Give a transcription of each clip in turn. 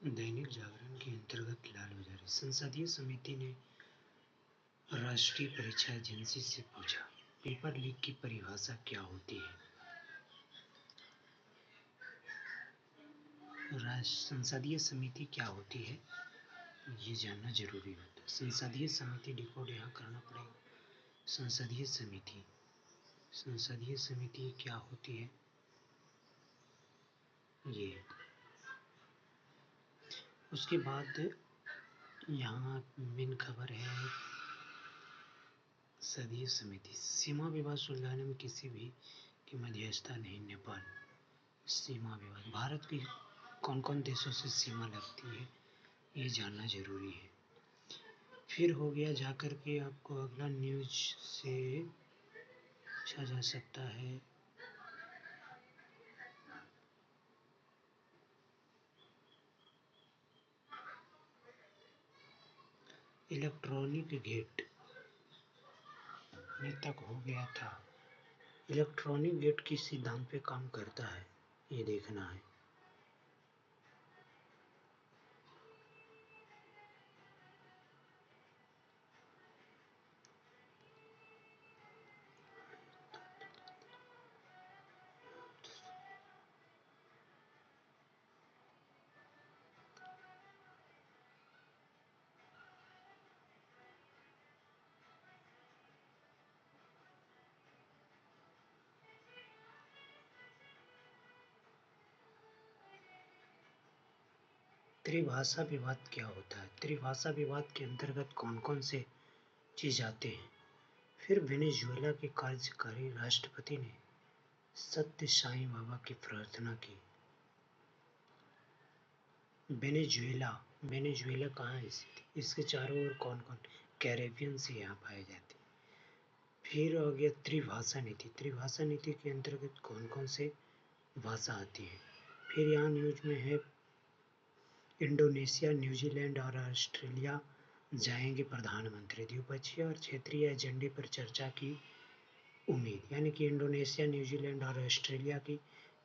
दैनिक जागरण के अंतर्गत लाल बाजारी संसदीय समिति ने राष्ट्रीय परीक्षा एजेंसी से पूछा, पेपर लीक की परिभाषा क्या होती है। संसदीय समिति क्या होती है, ये जानना जरूरी होता है। संसदीय समिति डिकोड यहाँ करना पड़ेगा। संसदीय समिति क्या होती है, ये। उसके बाद यहाँ मेन खबर है, संसदीय समिति सीमा विवाद सुलझाने में किसी भी की मध्यस्थता नहीं, नेपाल। सीमा विवाद, भारत की कौन कौन देशों से सीमा लगती है, ये जानना जरूरी है। फिर हो गया जाकर के आपको अगला न्यूज से पूछा जा सकता है, इलेक्ट्रॉनिक गेट में तक हो गया था। इलेक्ट्रॉनिक गेट किस सिद्धांत पे काम करता है, ये देखना है। त्रिभाषा विवाद क्या होता है, त्रिभाषा विवाद के अंतर्गत कौन कौन से चीज आते हैं। फिर वेनेजुएला के कार्यकारी राष्ट्रपति ने सत्य साईं बाबा की प्रार्थना की। वेनेजुएला कहाँ है स्थित, इसके चारों ओर कौन कौन कैरेबियन से यहाँ पाए जाते हैं। फिर हो गया त्रिभाषा नीति, त्रिभाषा नीति के अंतर्गत कौन कौन से भाषा आती है। फिर यहाँ न्यूज में है, इंडोनेशिया, न्यूजीलैंड और ऑस्ट्रेलिया जाएंगे प्रधानमंत्री, द्विपक्षीय और क्षेत्रीय एजेंडे पर चर्चा की उम्मीद। यानी कि इंडोनेशिया, न्यूजीलैंड और ऑस्ट्रेलिया की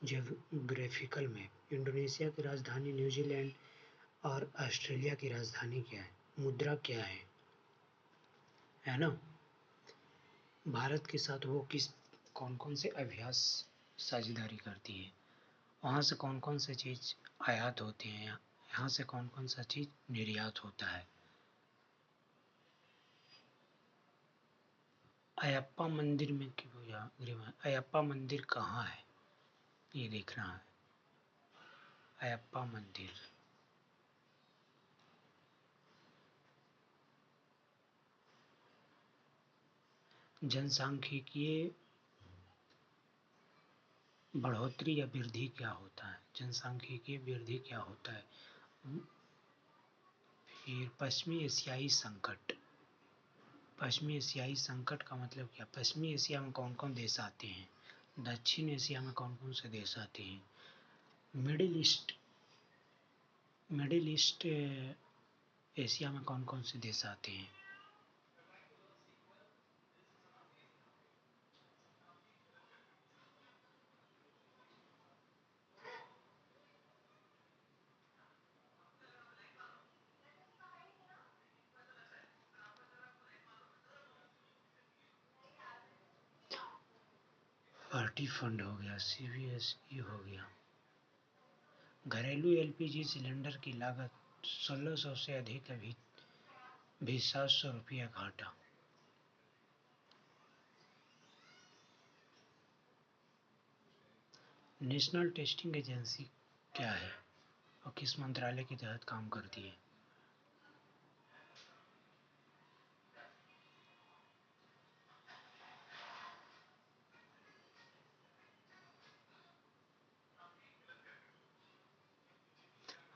ज्योग्राफिकल मैप। इंडोनेशिया की राजधानी न्यूजीलैंड और ऑस्ट्रेलिया की राजधानी क्या है, मुद्रा क्या है ना। भारत के साथ वो कौन कौन से अभ्यास साझेदारी करती है, वहाँ से कौन कौन से चीज़ आयात होते हैं, यहाँ से कौन कौन सा चीज़ निर्यात होता है। अयप्पा मंदिर में की पूजा, अयप्पा मंदिर कहाँ है, ये देखना है। अयप्पा मंदिर जनसांख्यिकीय बढ़ोतरी या वृद्धि क्या होता है, जनसांख्यिकीय वृद्धि क्या होता है। फिर पश्चिमी एशियाई संकट, पश्चिमी एशियाई संकट का मतलब क्या, पश्चिमी एशिया में कौन कौन देश आते हैं, दक्षिण एशिया में कौन कौन से देश आते हैं, मिडिल ईस्ट एशिया में कौन कौन से देश आते हैं। पार्टी फंड हो गया, CBSE हो गया। घरेलू LPG सिलेंडर की लागत 1600 से अधिक, अभी भी 700 रुपया घाटा। नेशनल टेस्टिंग एजेंसी क्या है और किस मंत्रालय के तहत काम करती है।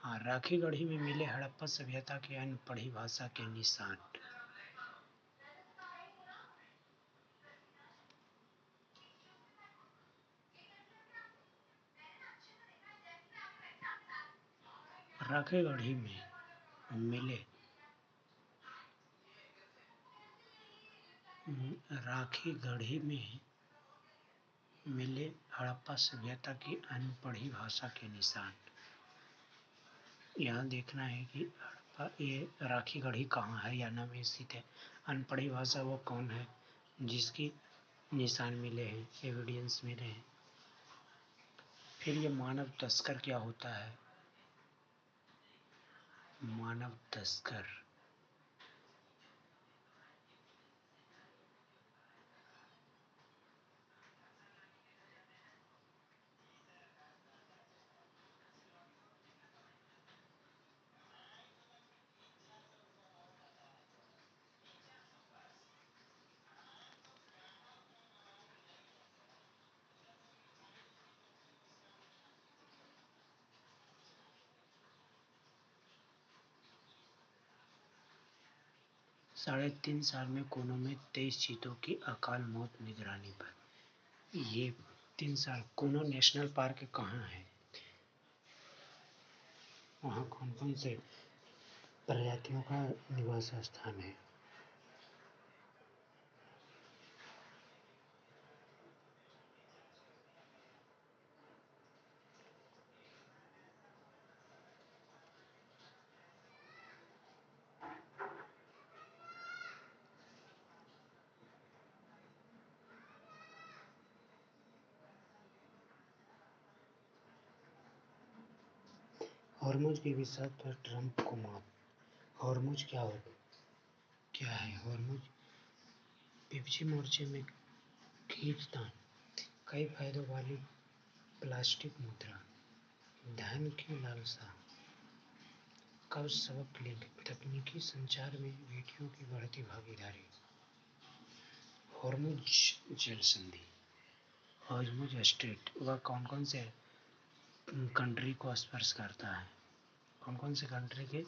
हाँ, राखी गढ़ी में मिले हड़प्पा सभ्यता के अनपढ़ी भाषा के निशान। राखी गढ़ी में मिले हड़प्पा सभ्यता की अनपढ़ी भाषा के निशान। यहाँ देखना है कि हड़प्पा ये राखी गढ़ी कहाँ हरियाणा में स्थित है। अनपढ़ी भाषा वो कौन है जिसकी निशान मिले हैं, एविडेंस मिले हैं। फिर ये मानव तस्कर क्या होता है? मानव तस्कर 3.5 साल में कोनो में 23 चीतों की अकाल मौत निगरानी पर। ये 3 साल कोनो नेशनल पार्क कहाँ है? वहाँ कौन कौन से प्रजातियों का निवास स्थान है? हॉर्मुज की विवाद पर ट्रंप को माफ। हॉर्मुज क्या है? हॉर्मुज पेप्सी मोर्चे में खींचतान, कई फायदों वाली प्लास्टिक मुद्रा, धन की लालसा, कब सबक लिंक, तकनीकी संचार में वीडियो की बढ़ती भागीदारी। हॉर्मुज जल संधि, हॉर्मुज स्ट्रेट वह कौन कौन से कंट्री को स्पर्श करता है? कौन कौन से कंट्री के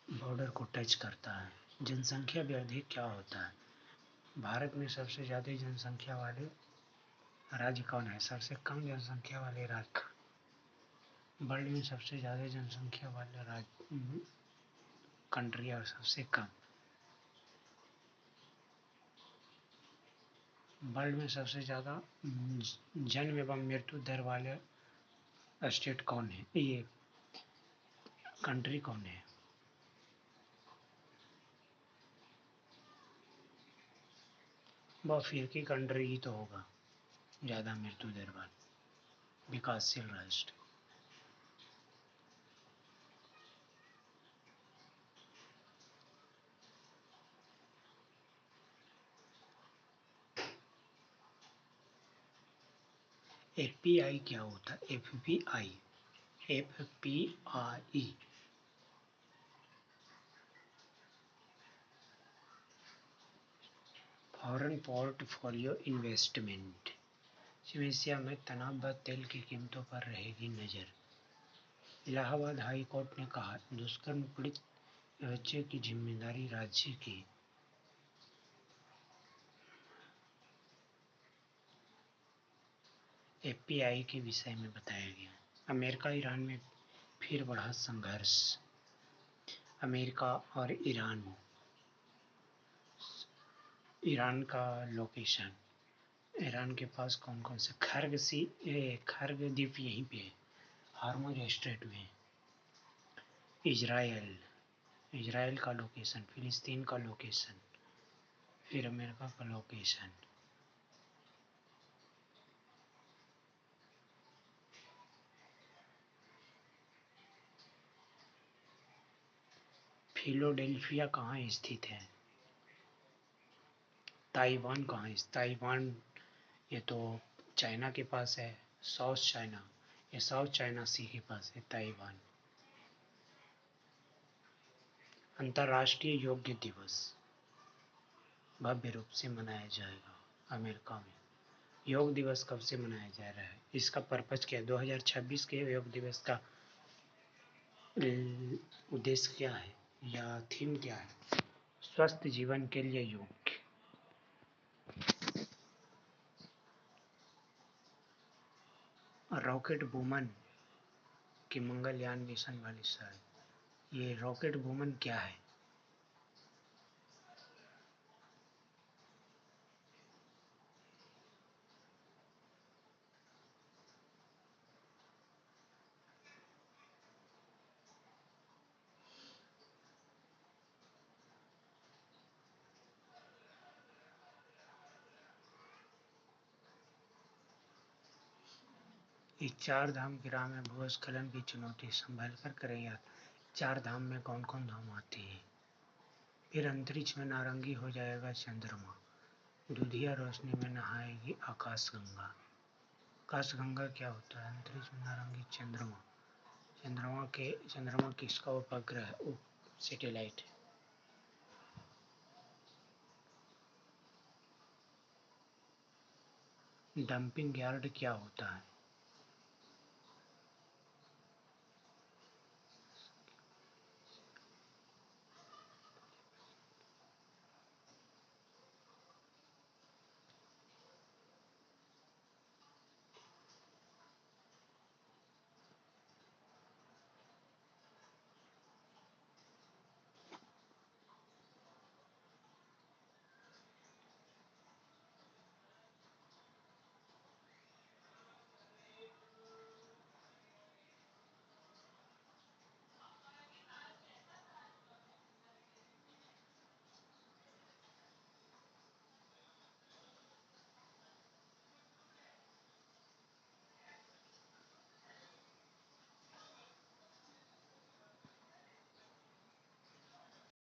बॉर्डर को टच करता है? जनसंख्या वृद्धि क्या होता है? भारत में सबसे ज़्यादा जनसंख्या वाले राज्य कौन है? सबसे कम जनसंख्या वाले राज्य। वर्ल्ड में सबसे ज़्यादा जनसंख्या वाले राज्य कंट्री और सबसे कम। वर्ल्ड में सबसे ज़्यादा जन्म एवं मृत्यु दर वाले स्टेट कौन है? ये कंट्री कौन है? वह अफ्रीकी कंट्री ही तो होगा ज़्यादा मृत्यु दर वाला विकासशील राष्ट्र। एफपीआई क्या होता है? FPI FPI foreign portfolio investment. Asia में तनाव व तेल की कीमतों पर रहेगी नजर। इलाहाबाद हाई कोर्ट ने कहा दुष्कर्म पीड़ित बच्चे की जिम्मेदारी राज्य की। एफपीआई के विषय में बताया गया। अमेरिका ईरान में फिर बढ़ा संघर्ष। अमेरिका और ईरान का लोकेशन। ईरान के पास कौन कौन से खर्ग द्वीप यहीं पे है, हार्मुज स्ट्रेट में। इजराइल का लोकेशन, फिलिस्तीन का लोकेशन, फिर अमेरिका का लोकेशन। फिलाडेल्फिया कहाँ स्थित है? ताइवान कहाँ है? ताइवान ये तो चाइना के पास है, साउथ चाइना, ये साउथ चाइना सी के पास है ताइवान। अंतर्राष्ट्रीय योग दिवस भव्य रूप से मनाया जाएगा अमेरिका में। योग दिवस कब से मनाया जा रहा है? इसका पर्पज क्या है? 2026 के योग दिवस का उद्देश्य क्या है या थीम क्या है? स्वस्थ जीवन के लिए योग। रॉकेट वुमन की मंगलयान मिशन वाली साइड, ये रॉकेट वुमन क्या है? इस चार धाम की राह में भूस्खलन की चुनौती, संभल कर करें याद। चार धाम में कौन कौन धाम आते हैं? फिर अंतरिक्ष में नारंगी हो जाएगा चंद्रमा, दुधिया रोशनी में नहाएगी आकाशगंगा। आकाशगंगा क्या होता है? अंतरिक्ष में नारंगी चंद्रमा। चंद्रमा किसका उपग्रह सैटेलाइट है? डंपिंग यार्ड क्या होता है?